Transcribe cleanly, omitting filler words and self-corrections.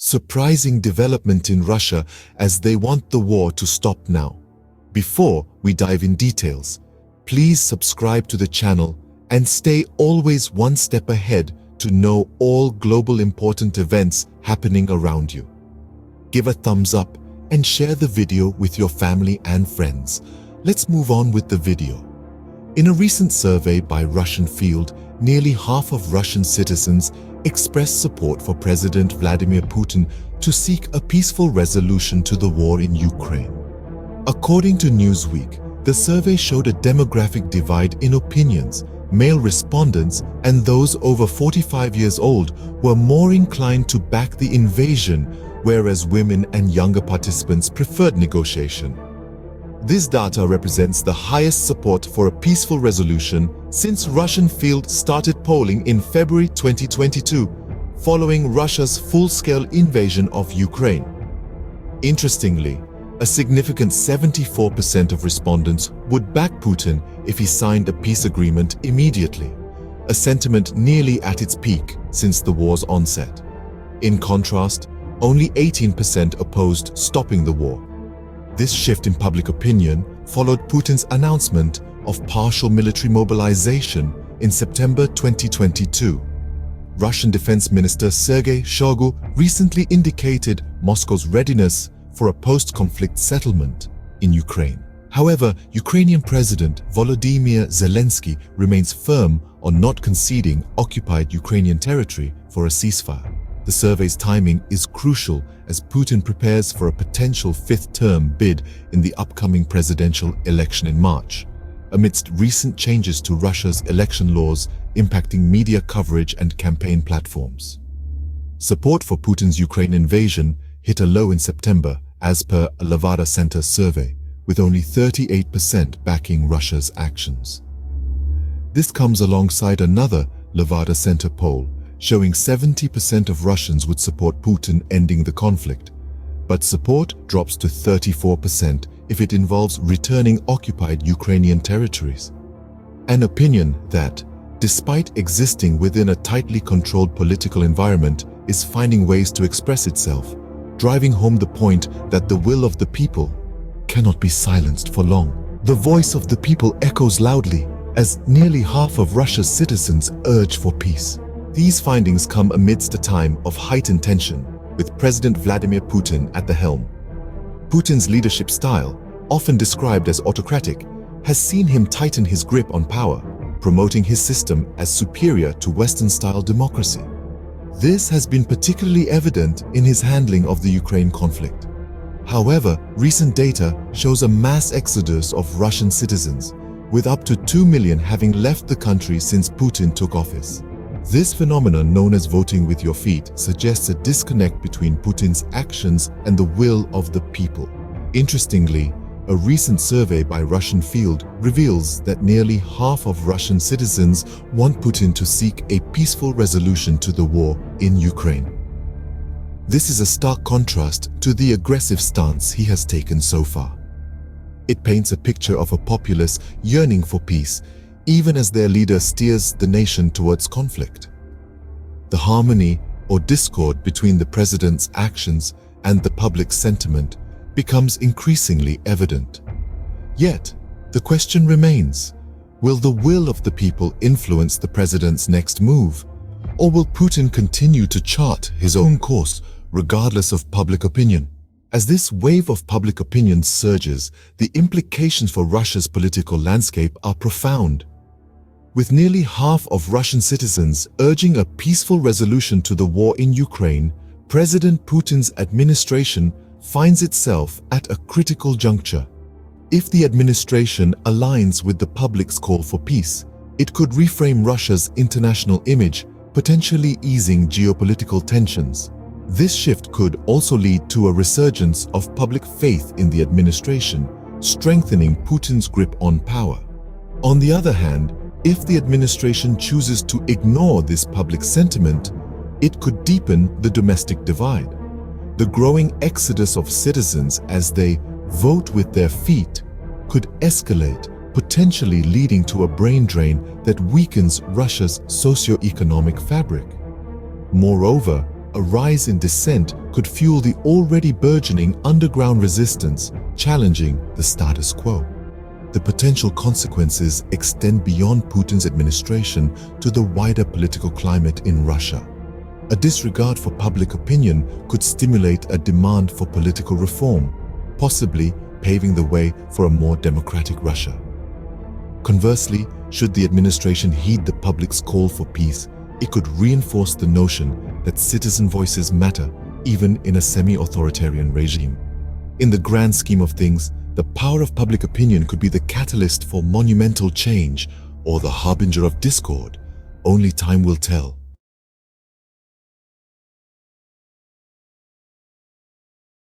Surprising development in Russia as they want the war to stop now. Before we dive in details, please subscribe to the channel and stay always one step ahead to know all global important events happening around you. Give a thumbs up and share the video with your family and friends. Let's move on with the video. In a recent survey by Russian Field, nearly half of Russian citizens expressed support for President Vladimir Putin to seek a peaceful resolution to the war in Ukraine. According to Newsweek, the survey showed a demographic divide in opinions. Male respondents and those over 45 years old were more inclined to back the invasion, whereas women and younger participants preferred negotiation. This data represents the highest support for a peaceful resolution since Russian Field started polling in February 2022, following Russia's full-scale invasion of Ukraine. Interestingly, a significant 74% of respondents would back Putin if he signed a peace agreement immediately, a sentiment nearly at its peak since the war's onset. In contrast, only 18% opposed stopping the war. This shift in public opinion followed Putin's announcement of partial military mobilization in September 2022. Russian Defense Minister Sergei Shoigu recently indicated Moscow's readiness for a post-conflict settlement in Ukraine. However, Ukrainian President Volodymyr Zelensky remains firm on not conceding occupied Ukrainian territory for a ceasefire. The survey's timing is crucial as Putin prepares for a potential fifth-term bid in the upcoming presidential election in March, amidst recent changes to Russia's election laws impacting media coverage and campaign platforms. Support for Putin's Ukraine invasion hit a low in September, as per a Levada Center survey, with only 38% backing Russia's actions. This comes alongside another Levada Center poll showing 70% of Russians would support Putin ending the conflict, but support drops to 34% if it involves returning occupied Ukrainian territories. An opinion that, despite existing within a tightly controlled political environment, is finding ways to express itself, driving home the point that the will of the people cannot be silenced for long. The voice of the people echoes loudly as nearly half of Russia's citizens urge for peace. These findings come amidst a time of heightened tension, with President Vladimir Putin at the helm. Putin's leadership style, often described as autocratic, has seen him tighten his grip on power, promoting his system as superior to Western-style democracy. This has been particularly evident in his handling of the Ukraine conflict. However, recent data shows a mass exodus of Russian citizens, with up to 2 million having left the country since Putin took office. This phenomenon, known as voting with your feet, suggests a disconnect between Putin's actions and the will of the people. Interestingly, a recent survey by Russian Field reveals that nearly half of Russian citizens want Putin to seek a peaceful resolution to the war in Ukraine. This is a stark contrast to the aggressive stance he has taken so far. It paints a picture of a populace yearning for peace, even as their leader steers the nation towards conflict. The harmony or discord between the president's actions and the public sentiment becomes increasingly evident. Yet, the question remains, will the will of the people influence the president's next move, or will Putin continue to chart his own course regardless of public opinion? As this wave of public opinion surges, the implications for Russia's political landscape are profound. With nearly half of Russian citizens urging a peaceful resolution to the war in Ukraine, President Putin's administration finds itself at a critical juncture. If the administration aligns with the public's call for peace, it could reframe Russia's international image, potentially easing geopolitical tensions. This shift could also lead to a resurgence of public faith in the administration, strengthening Putin's grip on power. On the other hand, if the administration chooses to ignore this public sentiment, it could deepen the domestic divide. The growing exodus of citizens as they vote with their feet could escalate, potentially leading to a brain drain that weakens Russia's socio-economic fabric. Moreover, A rise in dissent could fuel the already burgeoning underground resistance, challenging the status quo. The potential consequences extend beyond Putin's administration to the wider political climate in Russia. A disregard for public opinion could stimulate a demand for political reform, possibly paving the way for a more democratic Russia. Conversely, should the administration heed the public's call for peace, it could reinforce the notion that citizen voices matter even in a semi-authoritarian regime. In the grand scheme of things, the power of public opinion could be the catalyst for monumental change or the harbinger of discord. Only time will tell.